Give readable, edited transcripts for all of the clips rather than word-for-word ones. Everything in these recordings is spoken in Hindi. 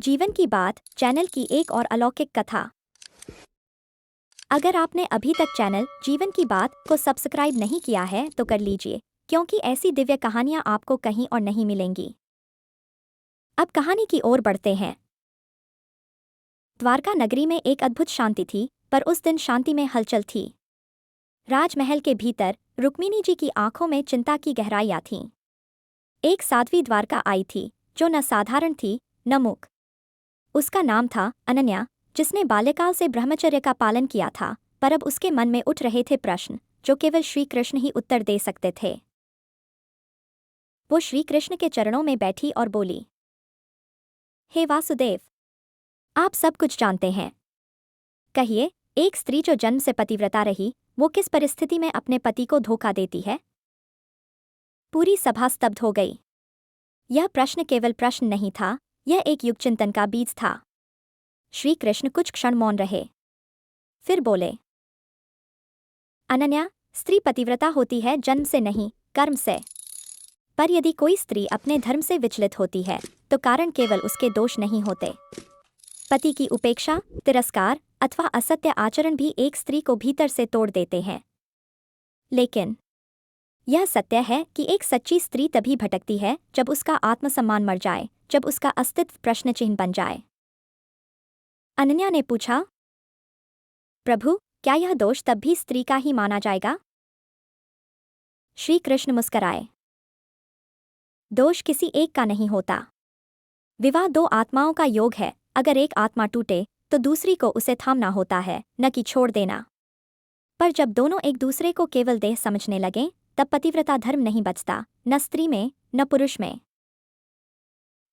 जीवन की बात चैनल की एक और अलौकिक कथा। अगर आपने अभी तक चैनल जीवन की बात को सब्सक्राइब नहीं किया है तो कर लीजिए, क्योंकि ऐसी दिव्य कहानियां आपको कहीं और नहीं मिलेंगी। अब कहानी की ओर बढ़ते हैं। द्वारका नगरी में एक अद्भुत शांति थी, पर उस दिन शांति में हलचल थी। राजमहल के भीतर रुक्मिणी जी की आंखों में चिंता की गहराइयां थीं। एक साध्वी द्वारका आई थी, जो न साधारण थी न मूक। उसका नाम था अनन्या, जिसने बाल्यकाल से ब्रह्मचर्य का पालन किया था, पर अब उसके मन में उठ रहे थे प्रश्न जो केवल श्री कृष्ण ही उत्तर दे सकते थे। वो श्री कृष्ण के चरणों में बैठी और बोली, हे वासुदेव, आप सब कुछ जानते हैं। कहिए, एक स्त्री जो जन्म से पतिव्रता रही, वो किस परिस्थिति में अपने पति को धोखा देती है? पूरी सभा स्तब्ध हो गई। यह प्रश्न केवल प्रश्न नहीं था, यह एक युग चिंतन का बीज था। श्री कृष्ण कुछ क्षण मौन रहे, फिर बोले, अनन्या, स्त्री पतिव्रता होती है जन्म से नहीं, कर्म से। पर यदि कोई स्त्री अपने धर्म से विचलित होती है, तो कारण केवल उसके दोष नहीं होते। पति की उपेक्षा, तिरस्कार अथवा असत्य आचरण भी एक स्त्री को भीतर से तोड़ देते हैं। लेकिन यह सत्य है कि एक सच्ची स्त्री तभी भटकती है जब उसका आत्मसम्मान मर जाए, जब उसका अस्तित्व प्रश्न चिन्ह बन जाए। अनन्या ने पूछा, प्रभु, क्या यह दोष तब भी स्त्री का ही माना जाएगा? श्री कृष्ण मुस्कराए, दोष किसी एक का नहीं होता। विवाह दो आत्माओं का योग है, अगर एक आत्मा टूटे तो दूसरी को उसे थामना होता है, न कि छोड़ देना। पर जब दोनों एक दूसरे को केवल देह समझने लगें, तब पतिव्रता धर्म नहीं बचता, न स्त्री में न पुरुष में।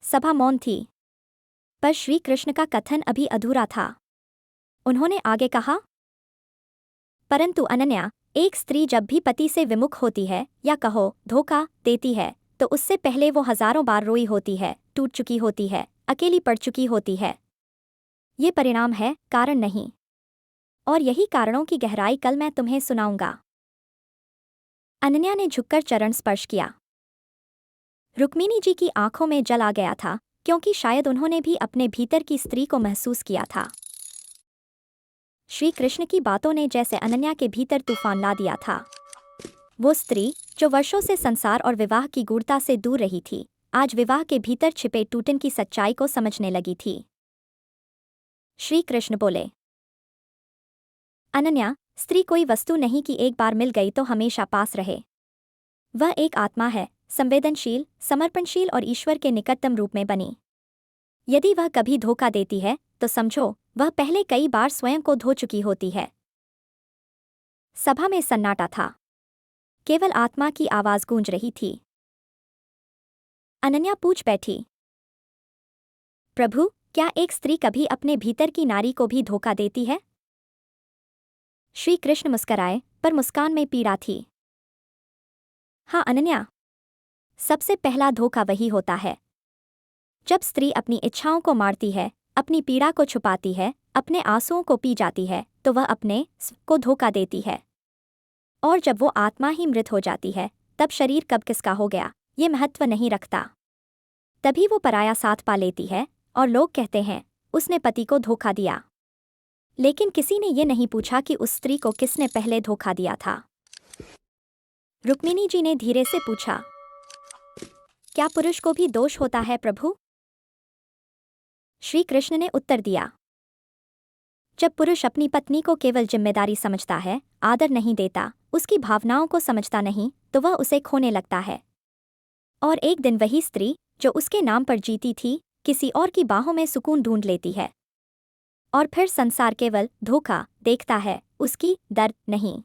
सभा मौन थी, पर श्री कृष्ण का कथन अभी अधूरा था। उन्होंने आगे कहा, परंतु अनन्या, एक स्त्री जब भी पति से विमुख होती है या कहो धोखा देती है, तो उससे पहले वो हजारों बार रोई होती है, टूट चुकी होती है, अकेली पड़ चुकी होती है। ये परिणाम है, कारण नहीं। और यही कारणों की गहराई कल मैं तुम्हें सुनाऊंगा। अनन्या ने झुककर चरण स्पर्श किया। रुक्मिणी जी की आंखों में जल आ गया था, क्योंकि शायद उन्होंने भी अपने भीतर की स्त्री को महसूस किया था। श्री कृष्ण की बातों ने जैसे अनन्या के भीतर तूफान ला दिया था। वो स्त्री, जो वर्षों से संसार और विवाह की गूढ़ता से दूर रही थी, आज विवाह के भीतर छिपे टूटन की सच्चाई को समझने लगी थी। श्री कृष्ण बोले, अनन्या, स्त्री कोई वस्तु नहीं कि एक बार मिल गई तो हमेशा पास रहे। वह एक आत्मा है, संवेदनशील, समर्पणशील और ईश्वर के निकटतम रूप में बनी। यदि वह कभी धोखा देती है, तो समझो वह पहले कई बार स्वयं को धो चुकी होती है। सभा में सन्नाटा था, केवल आत्मा की आवाज गूंज रही थी। अनन्या पूछ बैठी, प्रभु, क्या एक स्त्री कभी अपने भीतर की नारी को भी धोखा देती है? श्री कृष्ण मुस्कराए, पर मुस्कान में पीड़ा थी। हाँ अनन्या, सबसे पहला धोखा वही होता है जब स्त्री अपनी इच्छाओं को मारती है, अपनी पीड़ा को छुपाती है, अपने आंसुओं को पी जाती है, तो वह अपने स्व को धोखा देती है। और जब वो आत्मा ही मृत हो जाती है, तब शरीर कब किसका हो गया, ये महत्व नहीं रखता। तभी वो पराया साथ पा लेती है और लोग कहते हैं, उसने पति को धोखा दिया। लेकिन किसी ने ये नहीं पूछा कि उस स्त्री को किसने पहले धोखा दिया था। रुक्मिणी जी ने धीरे से पूछा, क्या पुरुष को भी दोष होता है प्रभु? श्री कृष्ण ने उत्तर दिया, जब पुरुष अपनी पत्नी को केवल जिम्मेदारी समझता है, आदर नहीं देता, उसकी भावनाओं को समझता नहीं, तो वह उसे खोने लगता है। और एक दिन वही स्त्री, जो उसके नाम पर जीती थी, किसी और की बाहों में सुकून ढूंढ लेती है। और फिर संसार केवल धोखा देखता है, उसकी दर्द नहीं।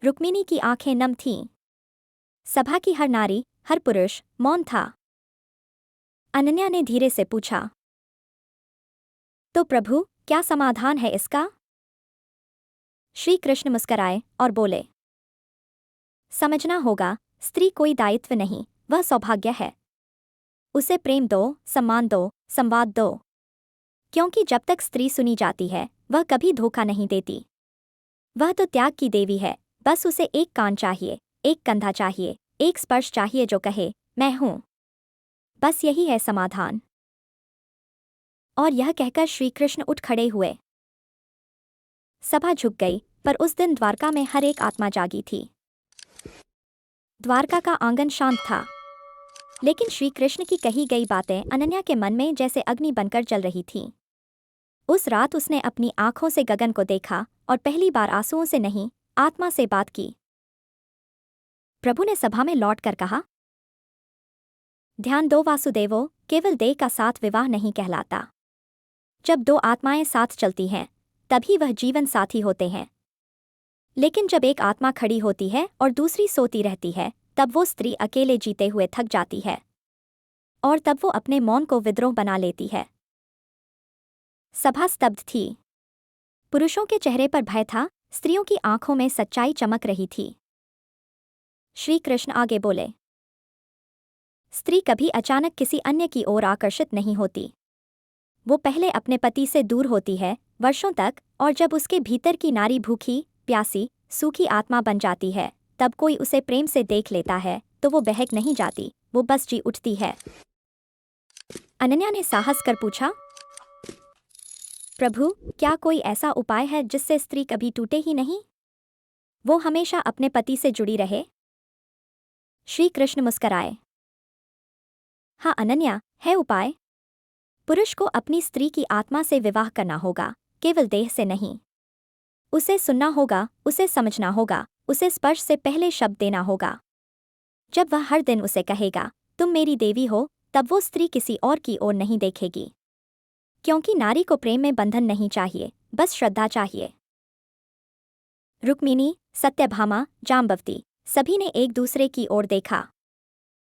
रुक्मिणी की आंखें नम थीं। सभा की हर नारी, हर पुरुष मौन था। अनन्या ने धीरे से पूछा, तो प्रभु, क्या समाधान है इसका? श्री कृष्ण मुस्कराए और बोले, समझना होगा, स्त्री कोई दायित्व नहीं, वह सौभाग्य है। उसे प्रेम दो, सम्मान दो, संवाद दो। क्योंकि जब तक स्त्री सुनी जाती है, वह कभी धोखा नहीं देती। वह तो त्याग की देवी है, बस उसे एक कान चाहिए, एक कंधा चाहिए, एक स्पर्श चाहिए जो कहे, मैं हूं। बस यही है समाधान। और यह कहकर श्री कृष्ण उठ खड़े हुए। सभा झुक गई, पर उस दिन द्वारका में हर एक आत्मा जागी थी। द्वारका का आंगन शांत था, लेकिन श्री कृष्ण की कही गई बातें अनन्या के मन में जैसे अग्नि बनकर जल रही थीं। उस रात उसने अपनी आंखों से गगन को देखा और पहली बार आंसुओं से नहीं, आत्मा से बात की। प्रभु ने सभा में लौटकर कहा, ध्यान दो वासुदेवो, केवल देह का साथ विवाह नहीं कहलाता। जब दो आत्माएं साथ चलती हैं, तभी वह जीवन साथी होते हैं। लेकिन जब एक आत्मा खड़ी होती है और दूसरी सोती रहती है, तब वो स्त्री अकेले जीते हुए थक जाती है, और तब वो अपने मौन को विद्रोह बना लेती है। सभा स्तब्ध थी। पुरुषों के चेहरे पर भय था, स्त्रियों की आंखों में सच्चाई चमक रही थी। श्री कृष्ण आगे बोले, स्त्री कभी अचानक किसी अन्य की ओर आकर्षित नहीं होती। वो पहले अपने पति से दूर होती है, वर्षों तक, और जब उसके भीतर की नारी भूखी, प्यासी, सूखी आत्मा बन जाती है, तब कोई उसे प्रेम से देख लेता है तो वो बहक नहीं जाती, वो बस जी उठती है। अनन्या ने साहस कर पूछा, प्रभु, क्या कोई ऐसा उपाय है जिससे स्त्री कभी टूटे ही नहीं? वो हमेशा अपने पति से जुड़ी रहे? श्री कृष्ण मुस्कराए। हाँ अनन्या, है उपाय। पुरुष को अपनी स्त्री की आत्मा से विवाह करना होगा, केवल देह से नहीं। उसे सुनना होगा, उसे समझना होगा, उसे स्पर्श से पहले शब्द देना होगा। जब वह हर दिन उसे कहेगा, तुम मेरी देवी हो, तब वो स्त्री किसी और की ओर नहीं देखेगी। क्योंकि नारी को प्रेम में बंधन नहीं चाहिए, बस श्रद्धा चाहिए। रुक्मिणी, सत्यभामा, जाम्बवती, सभी ने एक दूसरे की ओर देखा।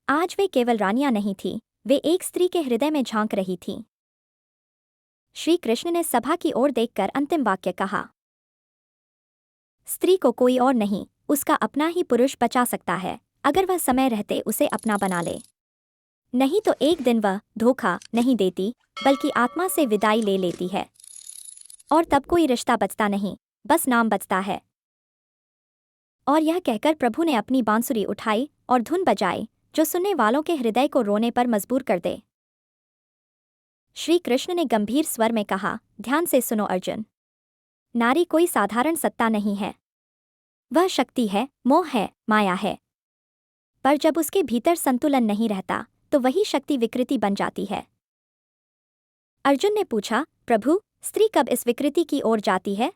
आज वे केवल रानियां नहीं थीं, वे एक स्त्री के हृदय में झांक रही थीं। श्री कृष्ण ने सभा की ओर देखकर अंतिम वाक्य कहा, स्त्री को कोई और नहीं, उसका अपना ही पुरुष बचा सकता है, अगर वह समय रहते उसे अपना बना ले। नहीं तो एक दिन वह धोखा नहीं देती, बल्कि आत्मा से विदाई ले लेती है, और तब कोई रिश्ता बचता नहीं, बस नाम बचता है। और यह कहकर प्रभु ने अपनी बांसुरी उठाई और धुन बजाई, जो सुनने वालों के हृदय को रोने पर मजबूर कर दे। श्री कृष्ण ने गंभीर स्वर में कहा, ध्यान से सुनो अर्जुन। नारी कोई साधारण सत्ता नहीं है। वह शक्ति है, मोह है, माया है। पर जब उसके भीतर संतुलन नहीं रहता, तो वही शक्ति विकृति बन जाती है। अर्जुन ने पूछा, प्रभु, स्त्री कब इस विकृति की ओर जाती है?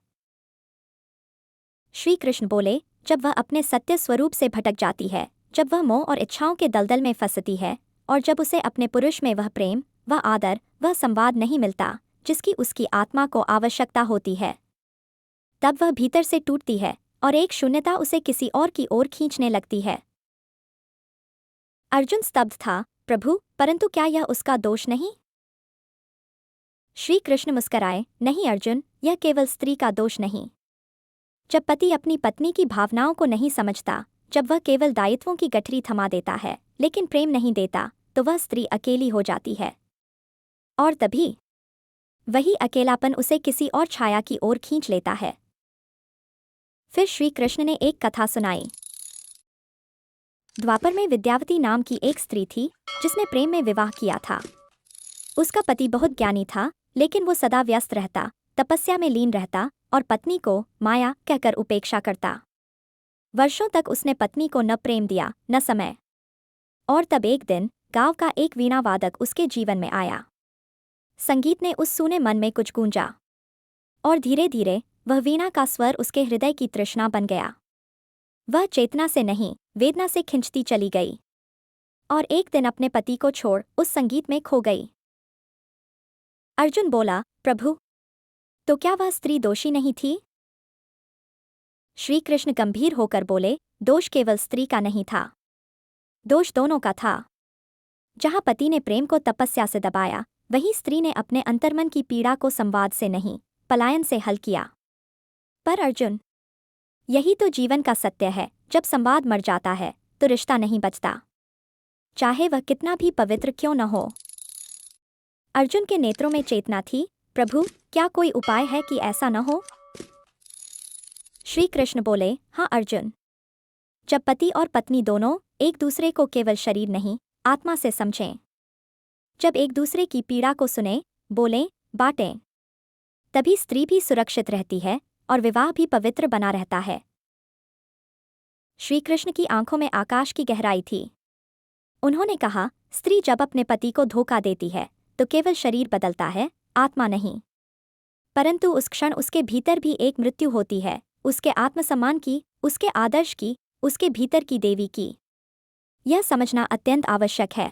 श्री कृष्ण बोले, जब वह अपने सत्य स्वरूप से भटक जाती है, जब वह मोह और इच्छाओं के दलदल में फंसती है, और जब उसे अपने पुरुष में वह प्रेम, वह आदर, वह संवाद नहीं मिलता जिसकी उसकी आत्मा को आवश्यकता होती है। तब वह भीतर से टूटती है और एक शून्यता उसे किसी और की ओर खींचने लगती है। अर्जुन स्तब्ध था, प्रभु, परंतु क्या यह उसका दोष नहीं? श्री कृष्ण मुस्कराए, नहीं अर्जुन, यह केवल स्त्री का दोष नहीं। जब पति अपनी पत्नी की भावनाओं को नहीं समझता, जब वह केवल दायित्वों की गठरी थमा देता है लेकिन प्रेम नहीं देता, तो वह स्त्री अकेली हो जाती है। और तभी वही अकेलापन उसे किसी और छाया की ओर खींच लेता है। फिर श्री कृष्ण ने एक कथा सुनाई। द्वापर में विद्यावती नाम की एक स्त्री थी, जिसने प्रेम में विवाह किया था। उसका पति बहुत ज्ञानी था, लेकिन वो सदा व्यस्त रहता, तपस्या में लीन रहता और पत्नी को माया कहकर उपेक्षा करता। वर्षों तक उसने पत्नी को न प्रेम दिया, न समय। और तब एक दिन गांव का एक वीणा वादक उसके जीवन में आया। संगीत ने उस सूने मन में कुछ गूंजा, और धीरे धीरे वह वीणा का स्वर उसके हृदय की तृष्णा बन गया। वह चेतना से नहीं, वेदना से खिंचती चली गई, और एक दिन अपने पति को छोड़ उस संगीत में खो गई। अर्जुन बोला, प्रभु, तो क्या वह स्त्री दोषी नहीं थी? श्री कृष्ण गंभीर होकर बोले, दोष केवल स्त्री का नहीं था, दोष दोनों का था। जहां पति ने प्रेम को तपस्या से दबाया, वहीं स्त्री ने अपने अंतर्मन की पीड़ा को संवाद से नहीं, पलायन से हल किया। पर अर्जुन, यही तो जीवन का सत्य है, जब संवाद मर जाता है तो रिश्ता नहीं बचता, चाहे वह कितना भी पवित्र क्यों न हो। अर्जुन के नेत्रों में चेतना थी, प्रभु, क्या कोई उपाय है कि ऐसा न हो? श्री कृष्ण बोले, हाँ अर्जुन। जब पति और पत्नी दोनों एक दूसरे को केवल शरीर नहीं, आत्मा से समझें, जब एक दूसरे की पीड़ा को सुने, बोलें बांटें। तभी स्त्री भी सुरक्षित रहती है और विवाह भी पवित्र बना रहता है। श्री कृष्ण की आंखों में आकाश की गहराई थी। उन्होंने कहा, स्त्री जब अपने पति को धोखा देती है तो केवल शरीर बदलता है, आत्मा नहीं। परंतु उस क्षण उसके भीतर भी एक मृत्यु होती है, उसके आत्मसम्मान की, उसके आदर्श की, उसके भीतर की देवी की। यह समझना अत्यंत आवश्यक है।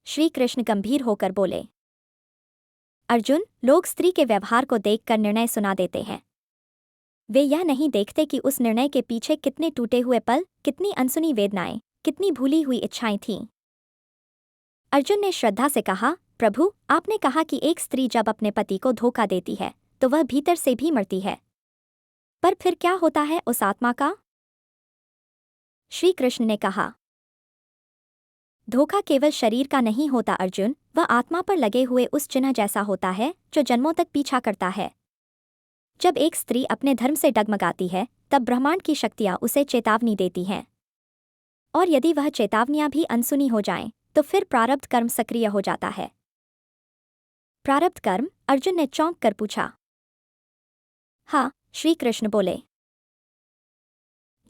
श्री कृष्ण गंभीर होकर बोले, अर्जुन, लोग स्त्री के व्यवहार को देखकर निर्णय सुना देते हैं। वे यह नहीं देखते कि उस निर्णय के पीछे कितने टूटे हुए पल, कितनी अनसुनी वेदनाएं, कितनी भूली हुई इच्छाएं थीं। अर्जुन ने श्रद्धा से कहा, प्रभु, आपने कहा कि एक स्त्री जब अपने पति को धोखा देती है तो वह भीतर से भी मरती है, पर फिर क्या होता है उस आत्मा का? श्री कृष्ण ने कहा, धोखा केवल शरीर का नहीं होता अर्जुन, वह आत्मा पर लगे हुए उस चिन्ह जैसा होता है जो जन्मों तक पीछा करता है। जब एक स्त्री अपने धर्म से डगमगाती है तब ब्रह्मांड की शक्तियां उसे चेतावनी देती हैं, और यदि वह चेतावनियां भी अनसुनी हो जाएं तो फिर प्रारब्ध कर्म सक्रिय हो जाता है। प्रारब्ध कर्म? अर्जुन ने चौंक कर पूछा। हाँ, श्री कृष्ण बोले,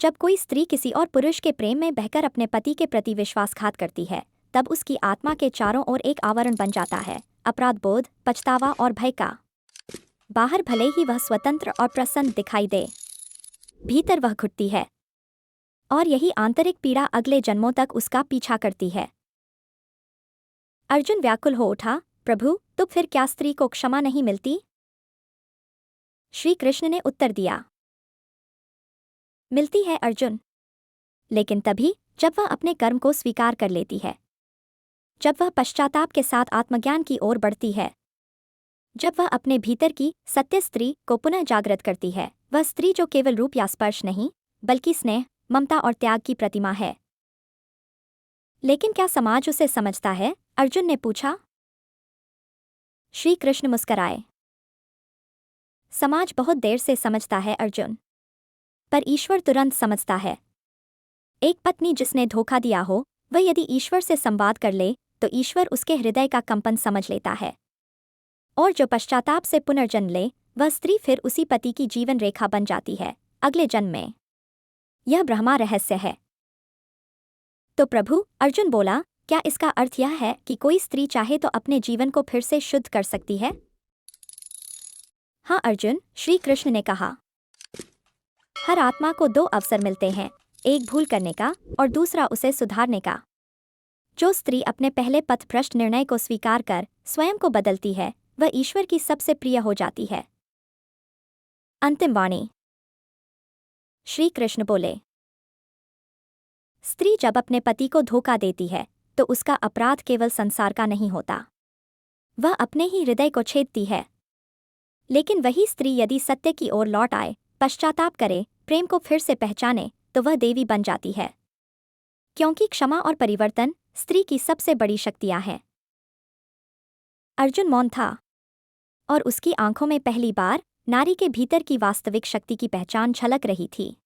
जब कोई स्त्री किसी और पुरुष के प्रेम में बहकर अपने पति के प्रति विश्वासघात करती है तब उसकी आत्मा के चारों ओर एक आवरण बन जाता है, अपराध बोध, पछतावा और भय का। बाहर भले ही वह स्वतंत्र और प्रसन्न दिखाई दे, भीतर वह घुटती है, और यही आंतरिक पीड़ा अगले जन्मों तक उसका पीछा करती है। अर्जुन व्याकुल हो उठा, प्रभु, तो फिर क्या स्त्री को क्षमा नहीं मिलती? श्री कृष्ण ने उत्तर दिया, मिलती है अर्जुन, लेकिन तभी जब वह अपने कर्म को स्वीकार कर लेती है, जब वह पश्चाताप के साथ आत्मज्ञान की ओर बढ़ती है, जब वह अपने भीतर की सत्य स्त्री को पुनः जागृत करती है, वह स्त्री जो केवल रूप या स्पर्श नहीं बल्कि स्नेह, ममता और त्याग की प्रतिमा है। लेकिन क्या समाज उसे समझता है? अर्जुन ने पूछा। श्री कृष्ण मुस्कराए, समाज बहुत देर से समझता है अर्जुन, पर ईश्वर तुरंत समझता है। एक पत्नी जिसने धोखा दिया हो, वह यदि ईश्वर से संवाद कर ले तो ईश्वर उसके हृदय का कंपन समझ लेता है, और जो पश्चाताप से पुनर्जन्म ले वह स्त्री फिर उसी पति की जीवन रेखा बन जाती है अगले जन्म में। यह ब्रह्मा रहस्य है। तो प्रभु, अर्जुन बोला, क्या इसका अर्थ यह है कि कोई स्त्री चाहे तो अपने जीवन को फिर से शुद्ध कर सकती है? हाँ अर्जुन, श्री कृष्ण ने कहा, हर आत्मा को दो अवसर मिलते हैं, एक भूल करने का और दूसरा उसे सुधारने का। जो स्त्री अपने पहले पथभ्रष्ट निर्णय को स्वीकार कर स्वयं को बदलती है वह ईश्वर की सबसे प्रिय हो जाती है। अंतिम वाणी। श्री कृष्ण बोले, स्त्री जब अपने पति को धोखा देती है तो उसका अपराध केवल संसार का नहीं होता, वह अपने ही हृदय को छेदती है। लेकिन वही स्त्री यदि सत्य की ओर लौट आए, पश्चाताप करे, प्रेम को फिर से पहचाने तो वह देवी बन जाती है, क्योंकि क्षमा और परिवर्तन स्त्री की सबसे बड़ी शक्तियां हैं। अर्जुन मौन था, और उसकी आंखों में पहली बार नारी के भीतर की वास्तविक शक्ति की पहचान झलक रही थी।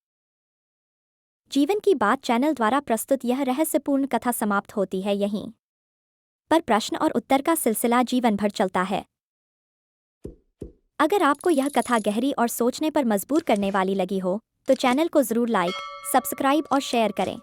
जीवन की बात चैनल द्वारा प्रस्तुत यह रहस्यपूर्ण कथा समाप्त होती है यहीं, पर प्रश्न और उत्तर का सिलसिला जीवन भर चलता है। अगर आपको यह कथा गहरी और सोचने पर मजबूर करने वाली लगी हो तो चैनल को जरूर लाइक, सब्सक्राइब और शेयर करें।